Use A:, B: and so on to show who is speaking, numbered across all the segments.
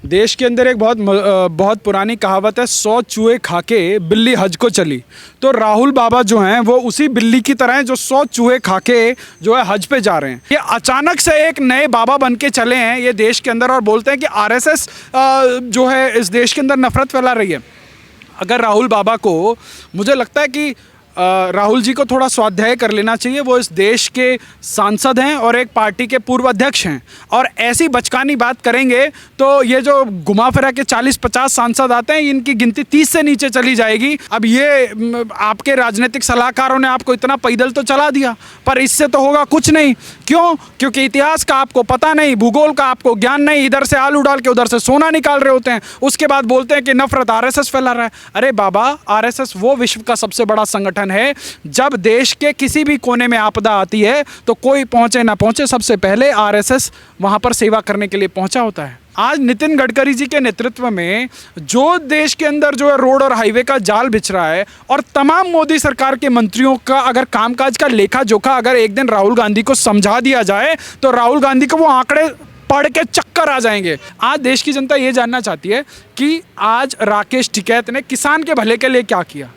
A: देश के अंदर एक बहुत पुरानी कहावत है, 100 चूहे खा के बिल्ली हज को चली। तो राहुल बाबा जो हैं वो उसी बिल्ली की तरह हैं जो 100 चूहे खा के जो है हज पे जा रहे हैं। ये अचानक से एक नए बाबा बन के चले हैं ये देश के अंदर और बोलते हैं कि आरएसएस जो है इस देश के अंदर नफरत फैला रही है। अगर राहुल बाबा को, मुझे लगता है कि राहुल जी को थोड़ा स्वाध्याय कर लेना चाहिए। वो इस देश के सांसद हैं और एक पार्टी के पूर्व अध्यक्ष हैं, और ऐसी बचकानी बात करेंगे तो ये जो घुमा फिरा के 40-50 सांसद आते हैं इनकी गिनती 30 से नीचे चली जाएगी। अब ये आपके राजनीतिक सलाहकारों ने आपको इतना पैदल तो चला दिया, पर इससे तो होगा कुछ नहीं। क्यों? क्योंकि इतिहास का आपको पता नहीं, भूगोल का आपको ज्ञान नहीं। इधर से आलू डाल के उधर से सोना निकाल रहे होते हैं, उसके बाद बोलते हैं कि नफरत आरएसएस फैला रहा है। अरे बाबा, आरएसएस वो विश्व का सबसे बड़ा संगठन है। जब देश के किसी भी कोने में आपदा आती है तो कोई पहुंचे ना पहुंचे, सबसे पहले आरएसएस वहां पर सेवा करने के लिए पहुंचा होता है। आज नितिन गडकरी जी के नेतृत्व में जो देश के अंदर जो है रोड और हाईवे का जाल बिछ रहा है, और तमाम मोदी सरकार के मंत्रियों का अगर कामकाज का लेखा जोखा अगर एक दिन राहुल गांधी को समझा दिया जाए तो राहुल गांधी को वो आंकड़े पढ़ के चक्कर आ जाएंगे। आज देश की जनता ये जानना चाहती है कि आज राकेश टिकैत ने किसान के भले के लिए क्या किया।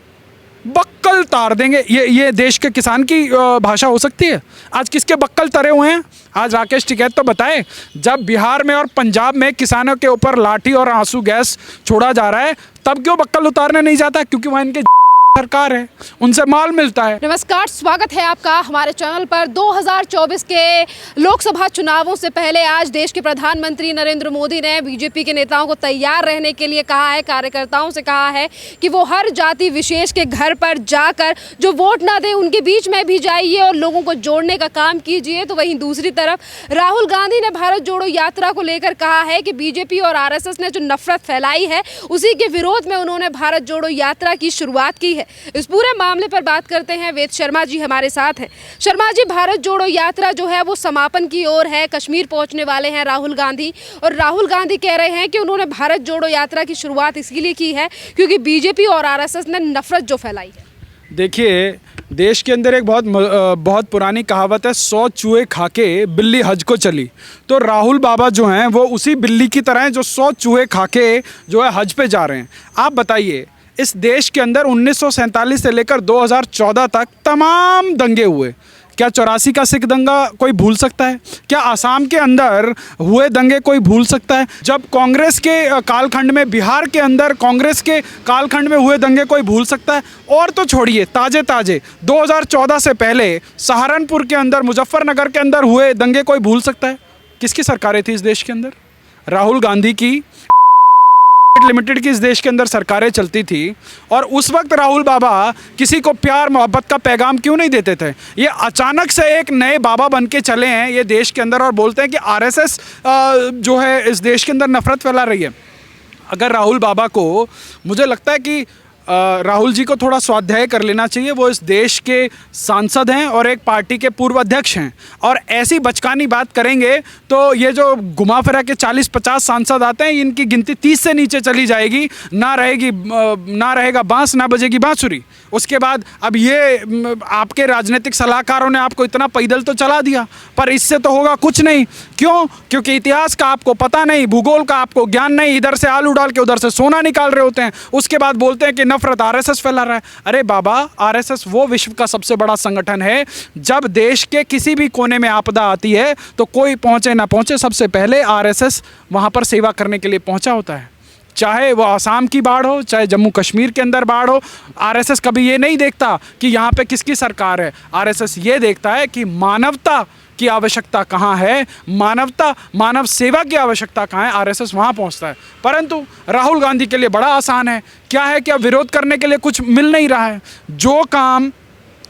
A: बक्कल तार देंगे। ये देश के किसान की भाषा हो सकती है? आज किसके बक्कल तरे हुए हैं? आज राकेश टिकैत तो बताए, जब बिहार में और पंजाब में किसानों के ऊपर लाठी और आंसू गैस छोड़ा जा रहा है तब क्यों बक्कल उतारने नहीं जाता? क्योंकि वहाँ इनके सरकार है, उनसे माल मिलता है।
B: नमस्कार, स्वागत है आपका हमारे चैनल पर। 2024 के लोकसभा चुनावों से पहले आज देश के प्रधानमंत्री नरेंद्र मोदी ने बीजेपी के नेताओं को तैयार रहने के लिए कहा है, कार्यकर्ताओं से कहा है कि वो हर जाति विशेष के घर पर जाकर जो वोट ना दे उनके बीच में भी जाइए और लोगों को जोड़ने का काम कीजिए। तो वहीं दूसरी तरफ राहुल गांधी ने भारत जोड़ो यात्रा को लेकर कहा है कि बीजेपी और आरएसएस ने जो नफरत फैलाई है उसी के विरोध में उन्होंने भारत जोड़ो यात्रा की शुरुआत की है। इस पूरे मामले पर बात करते हैं, वेद शर्मा जी हमारे साथ हैं। शर्मा जी, भारत जोड़ो यात्रा जो है वो समापन की ओर है, कश्मीर पहुंचने वाले हैं राहुल गांधी, और राहुल गांधी कह रहे हैं कि उन्होंने भारत जोड़ो यात्रा की शुरुआत इसलिए की है क्योंकि बीजेपी और आरएसएस ने नफरत जो फैलाई है।
A: देखिए, देश के अंदर एक बहुत पुरानी कहावत है, 100 चूहे खा के बिल्ली हज को चली। तो राहुल बाबा जो हैं वो उसी बिल्ली की तरह हैं जो 100 चूहे खा के जो है हज पे जा रहे हैं। आप बताइए, इस देश के अंदर 1947 से लेकर 2014 तक तमाम दंगे हुए। क्या 84 का सिख दंगा कोई भूल सकता है? क्या आसाम के अंदर हुए दंगे कोई भूल सकता है? जब कांग्रेस के कालखंड में, बिहार के अंदर कांग्रेस के कालखंड में हुए दंगे कोई भूल सकता है? और तो छोड़िए, ताजे 2014 से पहले सहारनपुर के अंदर, मुजफ्फरनगर के अंदर हुए दंगे कोई भूल सकता है? किसकी सरकारें थी इस देश के अंदर? राहुल गांधी की लिमिटेड की इस देश के अंदर सरकारें चलती थी। और उस वक्त राहुल बाबा किसी को प्यार मोहब्बत का पैगाम क्यों नहीं देते थे? ये अचानक से एक नए बाबा बन के चले हैं ये देश के अंदर और बोलते हैं कि आरएसएस जो है इस देश के अंदर नफरत फैला रही है। अगर राहुल बाबा को, मुझे लगता है कि राहुल जी को थोड़ा स्वाध्याय कर लेना चाहिए। वो इस देश के सांसद हैं और एक पार्टी के पूर्व अध्यक्ष हैं, और ऐसी बचकानी बात करेंगे तो ये जो घुमा फिरा के 40-50 सांसद आते हैं इनकी गिनती 30 से नीचे चली जाएगी। ना रहेगा बांस, ना बजेगी बांसुरी। उसके बाद अब ये आपके राजनीतिक सलाहकारों ने आपको इतना पैदल तो चला दिया, पर इससे तो होगा कुछ नहीं। क्यों? क्योंकि इतिहास का आपको पता नहीं, भूगोल का आपको ज्ञान नहीं। इधर से आलू डाल के उधर से सोना निकाल रहे होते हैं, उसके बाद बोलते हैं कि नफरत आरएसएस फैला रहा है। अरे बाबा, आरएसएस वो विश्व का सबसे बड़ा संगठन है। जब देश के किसी भी कोने में आपदा आती है तो कोई पहुंचे ना पहुंचे, सबसे पहले आरएसएस वहां पर सेवा करने के लिए पहुंचा होता है। चाहे वो आसाम की बाढ़ हो, चाहे जम्मू कश्मीर के अंदर बाढ़ हो, आरएसएस कभी ये नहीं देखता कि यहाँ पे किसकी सरकार है। आरएसएस ये देखता है कि मानवता की आवश्यकता कहाँ है, मानव सेवा की आवश्यकता कहाँ है, आरएसएस वहाँ पहुँचता है। परंतु राहुल गांधी के लिए बड़ा आसान है। क्या है कि अब विरोध करने के लिए कुछ मिल नहीं रहा है। जो काम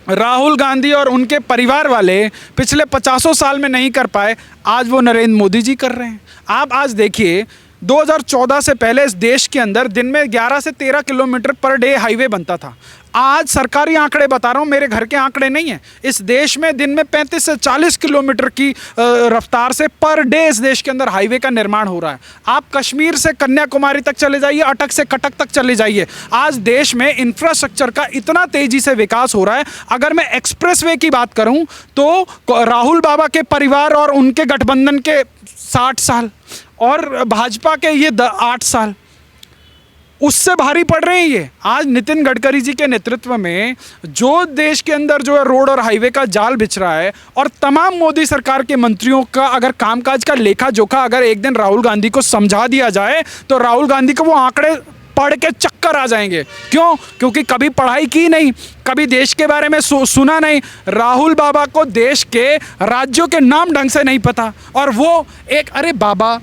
A: राहुल गांधी और उनके परिवार वाले पिछले 50 साल में नहीं कर पाए, आज वो नरेंद्र मोदी जी कर रहे हैं। आप आज देखिए, 2014 से पहले इस देश के अंदर दिन में 11 से 13 किलोमीटर पर डे हाईवे बनता था। आज सरकारी आंकड़े बता रहा हूँ, मेरे घर के आंकड़े नहीं हैं। इस देश में दिन में 35 से 40 किलोमीटर की रफ्तार से पर डे इस देश के अंदर हाईवे का निर्माण हो रहा है। आप कश्मीर से कन्याकुमारी तक चले जाइए, अटक से कटक तक चले जाइए। आज देश में इंफ्रास्ट्रक्चर का इतना तेजी से विकास हो रहा है। अगर मैं एक्सप्रेसवे की बात करूं तो राहुल बाबा के परिवार और उनके गठबंधन के 60 साल और भाजपा के ये 8 साल उससे भारी पड़ रहे हैं। ये आज नितिन गडकरी जी के नेतृत्व में जो देश के अंदर जो है रोड और हाईवे का जाल बिछ रहा है, और तमाम मोदी सरकार के मंत्रियों का अगर कामकाज का लेखा जोखा अगर एक दिन राहुल गांधी को समझा दिया जाए तो राहुल गांधी को वो आंकड़े पढ़ के चक्कर आ जाएंगे। क्यों? क्योंकि कभी पढ़ाई की नहीं, कभी देश के बारे में सुना नहीं। राहुल बाबा को देश के राज्यों के नाम ढंग से नहीं पता, और वो एक, अरे बाबा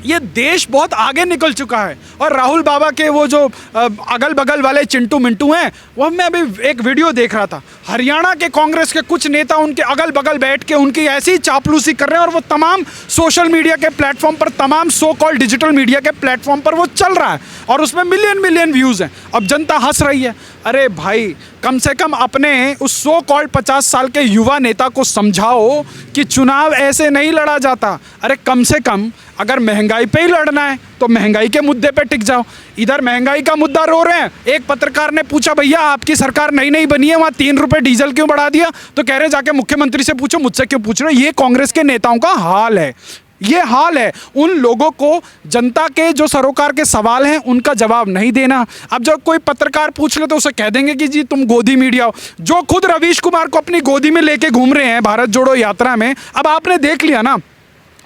A: ये देश बहुत आगे निकल चुका है। और राहुल बाबा के वो जो अगल बगल वाले चिंटू मिंटू हैं, वो मैं अभी एक वीडियो देख रहा था, हरियाणा के कांग्रेस के कुछ नेता उनके अगल बगल बैठ के उनकी ऐसी चापलूसी कर रहे हैं, और वो तमाम सोशल मीडिया के प्लेटफॉर्म पर, तमाम सो कॉल्ड डिजिटल मीडिया के प्लेटफॉर्म पर वो चल रहा है, और उसमें मिलियन मिलियन व्यूज़ हैं। अब जनता हंस रही है। अरे भाई, कम से कम अपने उस सो कॉल्ड 50 साल के युवा नेता को समझाओ कि चुनाव ऐसे नहीं लड़ा जाता। अरे कम से कम अगर महंगाई पे ही लड़ना है तो महंगाई के मुद्दे पे टिक जाओ। इधर महंगाई का मुद्दा रो रहे हैं। एक पत्रकार ने पूछा, भैया आपकी सरकार नई नई बनी है, वहाँ 3 रुपये डीजल क्यों बढ़ा दिया? तो कह रहे जाके मुख्यमंत्री से पूछो, मुझसे क्यों पूछ रहे हो? ये कांग्रेस के नेताओं का हाल है। ये हाल है। उन लोगों को जनता के जो सरोकार के सवाल हैं उनका जवाब नहीं देना। अब जब कोई पत्रकार पूछ ले तो उसे कह देंगे कि जी तुम गोदी मीडिया हो। जो खुद रवीश कुमार को अपनी गोदी में लेके घूम रहे हैं भारत जोड़ो यात्रा में। अब आपने देख लिया ना,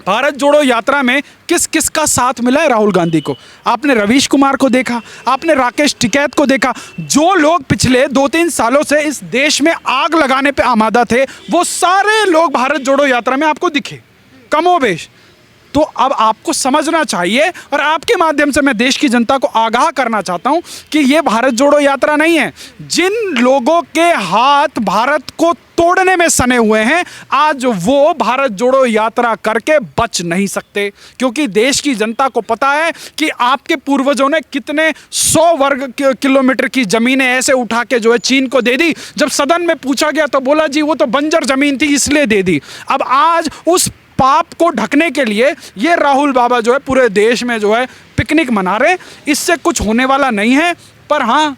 A: भारत जोड़ो यात्रा में किस किस का साथ मिला है राहुल गांधी को। आपने रवीश कुमार को देखा, आपने राकेश टिकैत को देखा। जो लोग पिछले 2-3 सालों से इस देश में आग लगाने पे आमादा थे, वो सारे लोग भारत जोड़ो यात्रा में आपको दिखे, कमोबेश। तो अब आपको समझना चाहिए, और आपके माध्यम से मैं देश की जनता को आगाह करना चाहता हूं कि ये भारत जोड़ो यात्रा नहीं है। जिन लोगों के हाथ भारत को तोड़ने में सने हुए हैं, आज वो भारत जोड़ो यात्रा करके बच नहीं सकते, क्योंकि देश की जनता को पता है कि आपके पूर्वजों ने कितने 100 वर्ग किलोमीटर की जमीनें ऐसे उठा के जो है चीन को दे दी। जब सदन में पूछा गया तो बोला जी वो तो बंजर जमीन थी इसलिए दे दी। अब आज उस पाप को ढकने के लिए ये राहुल बाबा जो है पूरे देश में जो है पिकनिक मना रहे। इससे कुछ होने वाला नहीं है, पर हाँ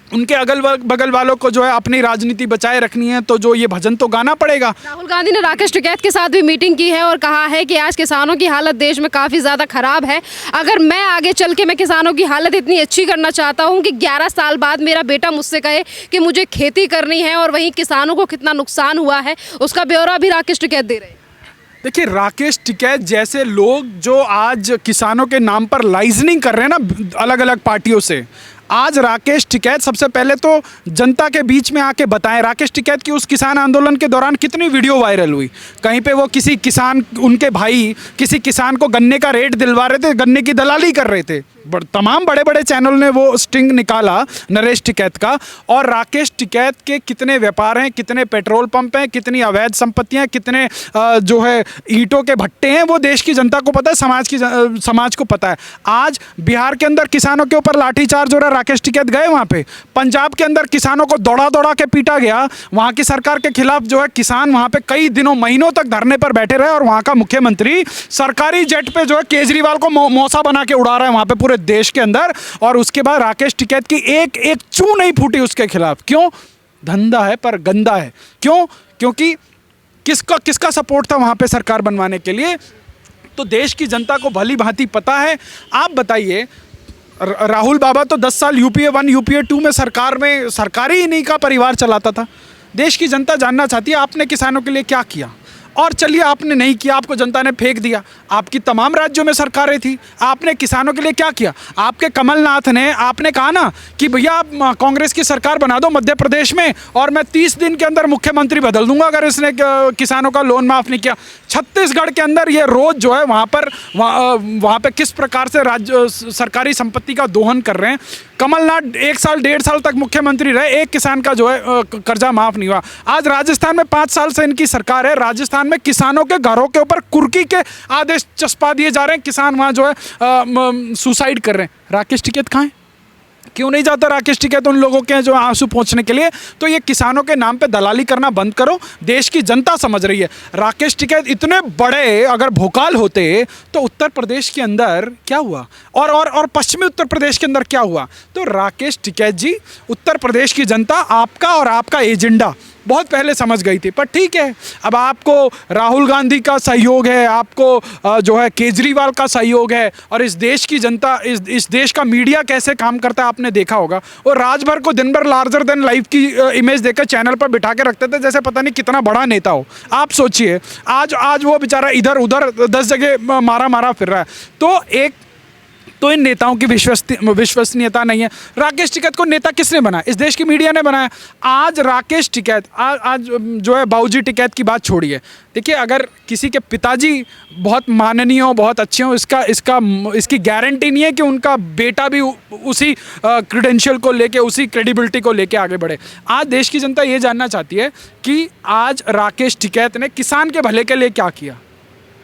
A: उनके अगल बगल वालों को जो है अपनी राजनीति बचाए रखनी है, तो जो ये भजन तो गाना पड़ेगा।
B: राहुल गांधी ने राकेश टिकैत के साथ भी मीटिंग की है और कहा है कि आज किसानों की हालत देश में काफ़ी ज़्यादा ख़राब है। अगर मैं आगे चल के मैं किसानों की हालत इतनी अच्छी करना चाहता हूँ कि 11 साल बाद मेरा बेटा मुझसे कहे कि मुझे खेती करनी है, और वहीं किसानों को कितना नुकसान हुआ है उसका ब्यौरा भी राकेश टिकैत दे रहे हैं।
A: देखिए, राकेश टिकैत जैसे लोग जो आज किसानों के नाम पर लाइजनिंग कर रहे हैं ना अलग अलग पार्टियों से, आज राकेश टिकैत सबसे पहले तो जनता के बीच में आके बताएं। राकेश टिकैत की उस किसान आंदोलन के दौरान कितनी वीडियो वायरल हुई। कहीं पे वो किसी किसान, उनके भाई किसी किसान को गन्ने का रेट दिलवा रहे थे, गन्ने की दलाली कर रहे थे। तमाम बड़े बड़े चैनल ने वो स्टिंग निकाला नरेश टिकैत का। और राकेश टिकैत के कितने व्यापार हैं, कितने पेट्रोल पंप हैं, कितनी अवैध संपत्तियां, कितने जो है ईंटों के भट्टे हैं, वो देश की जनता को पता है, समाज को पता है। आज बिहार के अंदर किसानों के ऊपर लाठीचार्ज हो रहा है, राकेश टिकैत गए वहाँ पे। पंजाब के अंदर किसानों को दौड़ा दौड़ा के पीटा गया, वहाँ की सरकार के खिलाफ जो है किसान वहाँ पे कई दिनों महीनों तक धरने पर बैठे रहे, और वहाँ का मुख्यमंत्री सरकारी जेट पे जो है केजरीवाल को मौसा बना के उड़ा रहा है वहाँ पे पूरे देश के अंदर। और उसके बाद राकेश टिकैत की एक एक चू नहीं फूटी उसके खिलाफ। क्यों? धंधा है पर गंदा है। क्यों? क्योंकि किसका सपोर्ट था वहां पे सरकार बनवाने के लिए? तो देश की जनता को भली भांति पता है। आप बताइए, राहुल बाबा तो 10 साल यूपीए 1 यूपीए 2 में सरकारी इन्हीं का परिवार चलाता था। देश की जनता जानना चाहती है आपने किसानों के लिए क्या किया। और चलिए आपने नहीं किया, आपको जनता ने फेंक दिया। आपकी तमाम राज्यों में सरकारें थी, आपने किसानों के लिए क्या किया? आपके कमलनाथ ने, आपने कहा ना कि भैया आप कांग्रेस की सरकार बना दो मध्य प्रदेश में और मैं 30 दिन के अंदर मुख्यमंत्री बदल दूंगा अगर इसने किसानों का लोन माफ़ नहीं किया। छत्तीसगढ़ के अंदर ये रोज़ जो है वहाँ पर किस प्रकार से राज्य सरकारी संपत्ति का दोहन कर रहे हैं। कमलनाथ 1 साल 1.5 साल तक मुख्यमंत्री रहे, एक किसान का जो है कर्जा माफ़ नहीं हुआ। आज राजस्थान में 5 साल से इनकी सरकार है, राजस्थान में किसानों के घरों के ऊपर कुर्की के आदेश चस्पा दिए जा रहे हैं, किसान वहाँ जो है सुसाइड कर रहे हैं। राकेश टिकैत कहाँ है? क्यों नहीं जाता राकेश टिकैत उन लोगों के जो आंसू पोंछने के लिए? तो ये किसानों के नाम पे दलाली करना बंद करो। देश की जनता समझ रही है। राकेश टिकैत इतने बड़े अगर भोकाल होते तो उत्तर प्रदेश के अंदर क्या हुआ, और पश्चिमी उत्तर प्रदेश के अंदर क्या हुआ? तो राकेश टिकैत जी, उत्तर प्रदेश की जनता आपका और आपका एजेंडा बहुत पहले समझ गई थी। पर ठीक है, अब आपको राहुल गांधी का सहयोग है, आपको जो है केजरीवाल का सहयोग है, और इस देश की जनता, इस देश का मीडिया कैसे काम करता है आपने देखा होगा। और राजभर को दिन भर लार्जर देन लाइफ की इमेज देकर चैनल पर बिठा के रखते थे जैसे पता नहीं कितना बड़ा नेता हो। आप सोचिए, आज वो बेचारा इधर उधर 10 जगह मारा फिर रहा है। तो इन नेताओं की विश्वसनीयता नहीं है। राकेश टिकैत को नेता किसने बनाया? इस देश की मीडिया ने बनाया। आज राकेश टिकैत, आज जो है बाबूजी टिकैत की बात छोड़िए। देखिए, अगर किसी के पिताजी बहुत माननीय हो, बहुत अच्छे हो, इसकी गारंटी नहीं है कि उनका बेटा भी उसी क्रेडेंशियल को लेके, उसी क्रेडिबिलिटी को लेके आगे बढ़े। आज देश की जनता ये जानना चाहती है कि आज राकेश टिकैत ने किसान के भले के लिए क्या किया।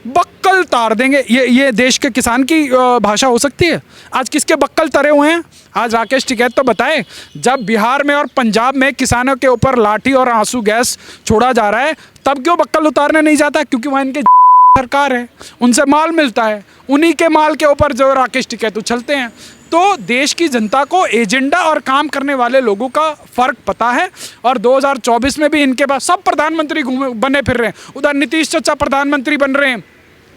A: बक्कल तार देंगे, ये देश के किसान की भाषा हो सकती है? आज किसके बक्कल तरे हुए हैं? आज राकेश टिकैत तो बताए, जब बिहार में और पंजाब में किसानों के ऊपर लाठी और आंसू गैस छोड़ा जा रहा है, तब क्यों बक्कल उतारने नहीं जाता? क्योंकि वहाँ इनके सरकार है, उनसे माल मिलता है, उन्हीं के माल के ऊपर जो राकेश टिकैत उछलते हैं। तो देश की जनता को एजेंडा और काम करने वाले लोगों का फर्क पता है। और 2024 में भी इनके पास सब प्रधानमंत्री बने फिर रहे हैं। उधर नीतीश चाचा प्रधानमंत्री बन रहे हैं,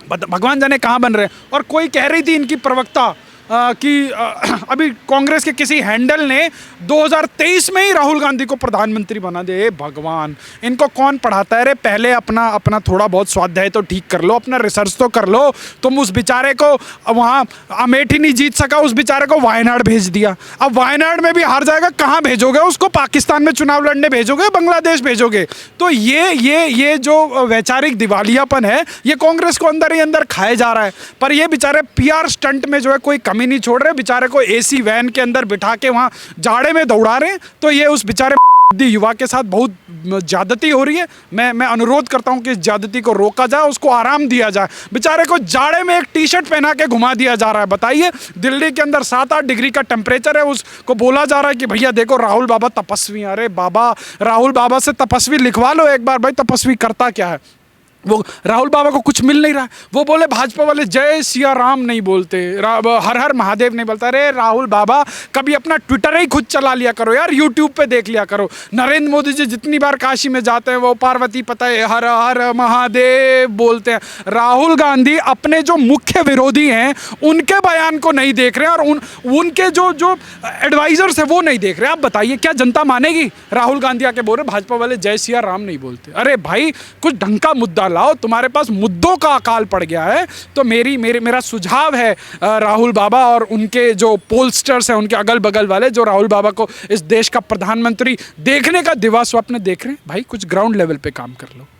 A: भगवान जाने कहाँ बन रहे हैं। और कोई कह रही थी इनकी प्रवक्ता कि अभी कांग्रेस के किसी हैंडल ने 2023 में ही राहुल गांधी को प्रधानमंत्री बना दे। भगवान, इनको कौन पढ़ाता है रे? पहले अपना थोड़ा बहुत स्वाध्याय तो ठीक कर लो, अपना रिसर्च तो कर लो। तुम उस बेचारे को वहाँ अमेठी नहीं जीत सका, उस बेचारे को वायनाड भेज दिया। अब वायनाड में भी हार जाएगा, कहाँ भेजोगे उसको? पाकिस्तान में चुनाव लड़ने भेजोगे, बांग्लादेश भेजोगे? तो ये जो वैचारिक दिवालियापन है, ये कांग्रेस को अंदर ही अंदर खाए जा रहा है। पर ये बेचारे PR स्टंट में जो है कोई कमी नहीं छोड़ रहे। बेचारे को AC वैन के अंदर बिठा के वहाँ जाड़े में दौड़ा रहे हैं। तो ये उस बेचारे युवा के साथ बहुत ज्यादती हो रही है। मैं अनुरोध करता हूं कि इस ज्यादती को रोका जाए, उसको आराम दिया जाए। बेचारे को जाड़े में एक टी-शर्ट पहना के घुमा दिया जा रहा है। बताइए, दिल्ली के अंदर 7-8 डिग्री का टेम्परेचर है, उसको बोला जा रहा है कि भैया देखो राहुल बाबा तपस्वी। अरे बाबा, राहुल बाबा से तपस्वी लिखवा लो एक बार। भाई तपस्वी करता क्या है? वो राहुल बाबा को कुछ मिल नहीं रहा है। वो बोले भाजपा वाले जय सिया राम नहीं बोलते, हर हर महादेव नहीं बोलता। अरे राहुल बाबा, कभी अपना ट्विटर ही खुद चला लिया करो यार, यूट्यूब पे देख लिया करो। नरेंद्र मोदी जी जितनी बार काशी में जाते हैं वो पार्वती पता है हर हर महादेव बोलते हैं। राहुल गांधी अपने जो मुख्य विरोधी हैं उनके बयान को नहीं देख रहे हैं, और उनके जो एडवाइजर्स हैं वो नहीं देख रहे। आप बताइए, क्या जनता मानेगी? राहुल गांधी आके बोल रहे भाजपा वाले जय सिया राम नहीं बोलते। अरे भाई, कुछ ढंग का मुद्दा लाओ। तुम्हारे पास मुद्दों का अकाल पड़ गया है। तो मेरा सुझाव है राहुल बाबा और उनके जो पोलस्टर्स हैं, उनके अगल बगल वाले जो राहुल बाबा को इस देश का प्रधानमंत्री देखने का दिवा स्वप्न देख रहे हैं, भाई कुछ ग्राउंड लेवल पे काम कर लो।